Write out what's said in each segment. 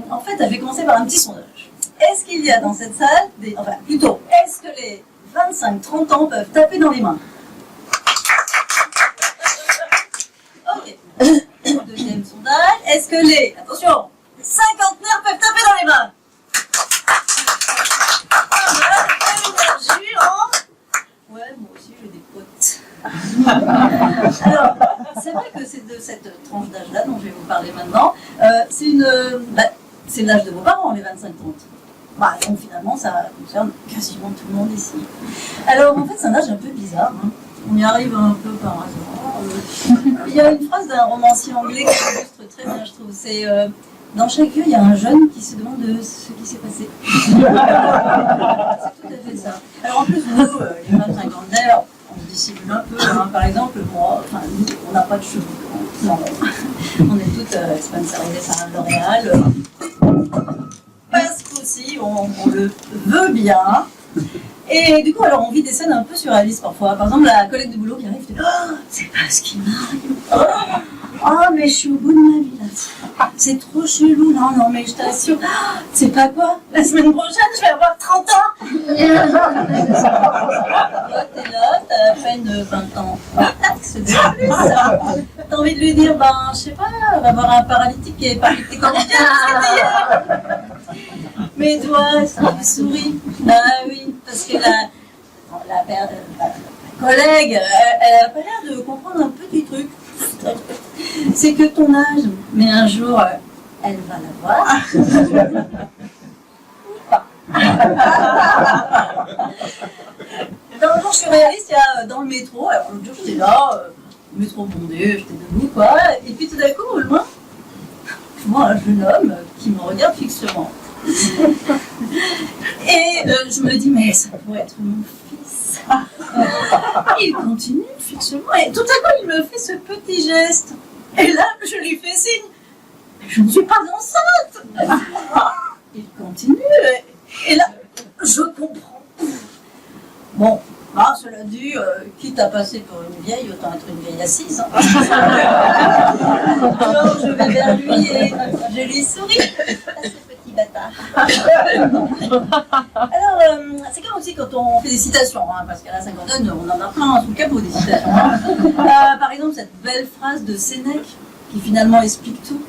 en fait, je vais commencer par un petit sondage. Est-ce qu'il y a dans cette salle, enfin plutôt, est-ce que les 25-30 ans peuvent taper dans les mains? Ok. Deuxième sondage, est-ce que les, attention, cinquantenaires peuvent taper dans les mains? Ouais, moi aussi j'ai des potes. Alors, c'est vrai que c'est de cette tranche d'âge-là dont je vais vous parler maintenant. C'est l'âge de vos parents, les 25-30. Bah, donc finalement, ça concerne quasiment tout le monde ici. Alors, en fait, c'est un âge un peu bizarre. Hein. On y arrive un peu par hasard. Il y a une phrase d'un romancier anglais qui illustre très bien, je trouve. C'est dans chaque lieu, il y a un jeune qui se demande ce qui s'est passé. C'est tout à fait ça. Alors en plus, nous, les 25-ans, on dissimule un peu. Hein. Par exemple, moi, enfin, nous, on n'a pas de cheveux. Non, on est toutes sponsorisées par L'Oréal. Parce qu'aussi, on le veut bien. Et du coup, alors on vit des scènes un peu surréalistes parfois. Par exemple, la collègue de boulot qui arrive, dit oh, c'est pas ce qui m'arrive. Oh, mais je suis au bout de ma vie là. C'est trop chelou. Non, mais je t'assure. Oh, c'est pas quoi? La semaine prochaine, je vais avoir 30 ans. Toi, t'es là, t'as à peine 20 ans. C'est déjà plus ça. T'as envie de lui dire, je sais pas, on va voir un paralytique qui est paralysé comme mais toi, tu souris. Ah oui, parce que la collègue, elle a pas l'air de comprendre un petit truc. C'est que ton âge, mais un jour, elle va l'avoir. Ou pas. Un jour, je suis réaliste, il y a dans le métro. Alors, l'autre jour, j'étais là, métro bondé, j'étais debout, quoi. Et puis tout d'un coup, au loin, je vois un jeune homme qui me regarde fixement. Et je me dis, mais ça pourrait être mon fils. Il continue fixement et tout à coup il me fait ce petit geste. Et là je lui fais signe, mais je ne suis pas enceinte. Il continue et là je comprends. Bon, cela dit, quitte à passer pour une vieille, autant être une vieille assise. Hein. Alors je vais vers lui et je lui souris. Alors, c'est comme aussi quand on fait des citations, hein, parce qu'à la cinquantaine, on en a plein sous le capot des citations. Hein. Par exemple, cette belle phrase de Sénèque qui finalement explique tout.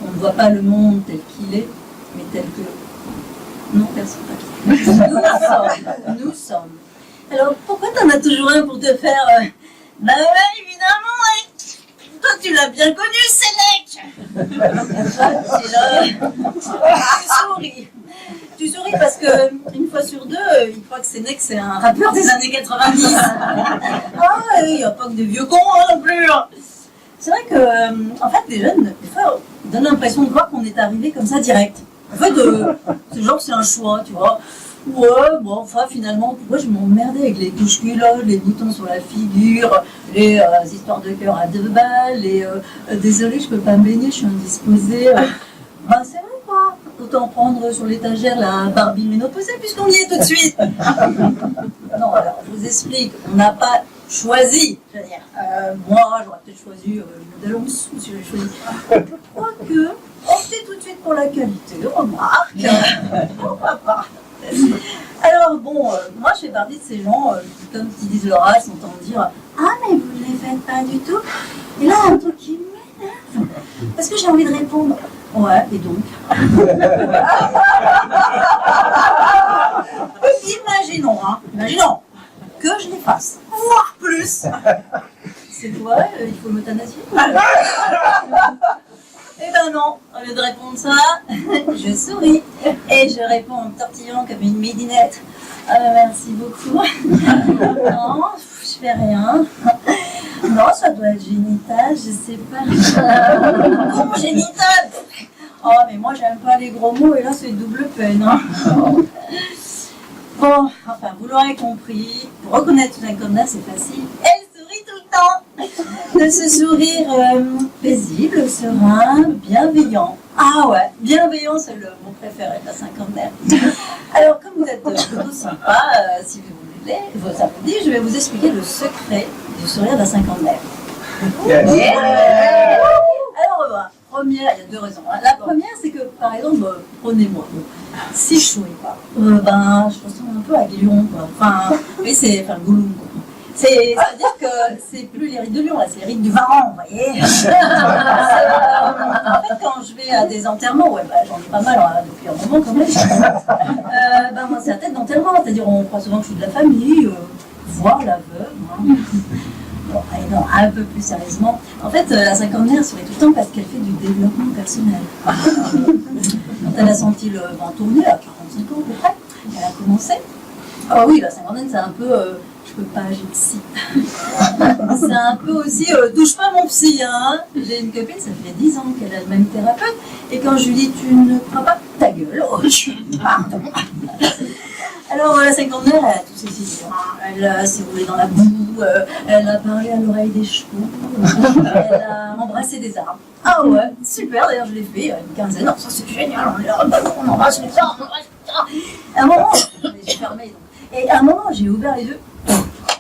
On ne voit pas le monde tel qu'il est, mais tel que... Non, personne pas. Nous sommes. Alors, pourquoi t'en as toujours un pour te faire... Bah ouais, évidemment, hein. Toi, tu l'as bien connu, Sénèque. C'est là. Tu souris parce que une fois sur deux, il croit que Sénèque c'est un rappeur des années 90. Il n'y a pas que des vieux cons non plus. C'est vrai que, en fait, les jeunes, des fois, ils donnent l'impression de voir qu'on est arrivé comme ça direct. En fait, c'est genre c'est un choix, tu vois. Ouais, finalement, pourquoi je m'emmerdais avec les touches culottes, les boutons sur la figure, les histoires de cœur à 2 balles, désolé, je peux pas me baigner, je suis indisposée. C'est vrai quoi, autant prendre sur l'étagère la Barbie ménopausée puisqu'on y est tout de suite. Non, alors je vous explique, on n'a pas choisi, je veux dire, moi j'aurais peut-être choisi le modèle en dessous si j'avais choisi. Quoique, optez tout de suite pour la qualité, remarque, pourquoi pas. Alors moi je fais partie de ces gens qui, comme ils disent leur âge, s'entendent dire ah mais vous ne les faites pas du tout. Et là un truc qui m'énerve parce que j'ai envie de répondre ouais et donc. Imaginons que je les fasse, voire plus. C'est quoi, il faut m'euthanasier? Eh ben non, au lieu de répondre ça, je souris et je réponds en tortillant comme une midinette. Merci beaucoup. Non, je fais rien. Non, ça doit être génital, je sais pas. Comment génital? Oh, mais moi j'aime pas les gros mots et là c'est double peine. Hein. Bon, enfin, vous l'aurez compris, pour reconnaître une inconnaisse, c'est facile. Elle sourit tout le temps. De ce sourire paisible, serein, bienveillant. Ah ouais, bienveillant, c'est le mot préféré de la cinquantaine. Alors, comme vous êtes plutôt sympa, si vous voulez, ça vous dit, je vais vous expliquer le secret du sourire de la cinquantaine. Alors, première, il y a deux raisons. La première, c'est que, par exemple, prenez-moi, si je souris pas, ben, je ressemble un peu à Guillaume, quoi. Enfin, oui, c'est, enfin, Gollum, quoi. C'est-à-dire que c'est plus les rites de Lyon, là, c'est les rites du Varan, vous voyez. En fait, quand je vais à des enterrements, ouais, bah, j'en ai pas mal depuis un moment quand même. Ben, moi, c'est la tête d'enterrement, c'est-à-dire on croit souvent que je suis de la famille, voir la veuve. Hein. Bon, allez, non, un peu plus sérieusement. En fait, la cinquantenaire sourit tout le temps parce qu'elle fait du développement personnel. Quand elle a senti le vent tourner, à 45 ans à peu près, elle a commencé. Oh oui, la cinquantaine, c'est un peu... je peux pas, j'ai le psy. C'est un peu aussi, touche pas mon psy, hein. J'ai une copine, ça fait 10 ans qu'elle a le même thérapeute, et quand je lui dis, tu ne crois pas ta gueule, oh, pardon. Alors, la cinquantenaire, elle a tous ses idées. Elle s'est roulée dans la boue, elle a parlé à l'oreille des chevaux, elle a embrassé des arbres. Ah ouais, super, d'ailleurs, je l'ai fait, une quinzaine. Non, ça c'est génial, on embrasse les arbres, À un moment, j'ai fermé, donc. Et à un moment, j'ai ouvert les yeux,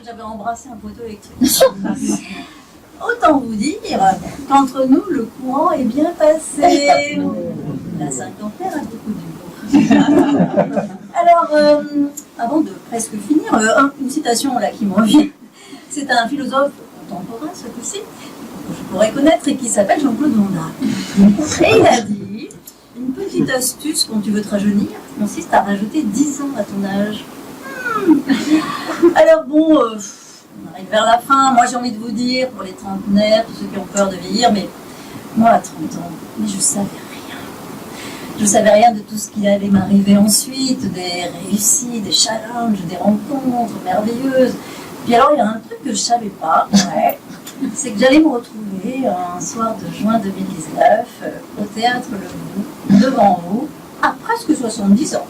j'avais embrassé un poteau électrique. Autant vous dire qu'entre nous, le courant est bien passé. La cinquantaire a beaucoup d'humour. Alors, avant de presque finir, une citation là qui me revient. C'est un philosophe contemporain, ce coup-ci, que je pourrais connaître et qui s'appelle Jean-Claude Van Damme. Et il a dit, une petite astuce quand tu veux te rajeunir consiste à rajouter 10 ans à ton âge. Alors bon, on arrive vers la fin. Moi j'ai envie de vous dire, pour les trentenaires, tous ceux qui ont peur de vieillir, mais moi à 30 ans, mais je savais rien. Je savais rien de tout ce qui allait m'arriver ensuite, des réussites, des challenges, des rencontres merveilleuses. Puis alors il y a un truc que je savais pas, ouais, c'est que j'allais me retrouver un soir de juin 2019 au théâtre Le Bout, devant vous, à presque 70 ans.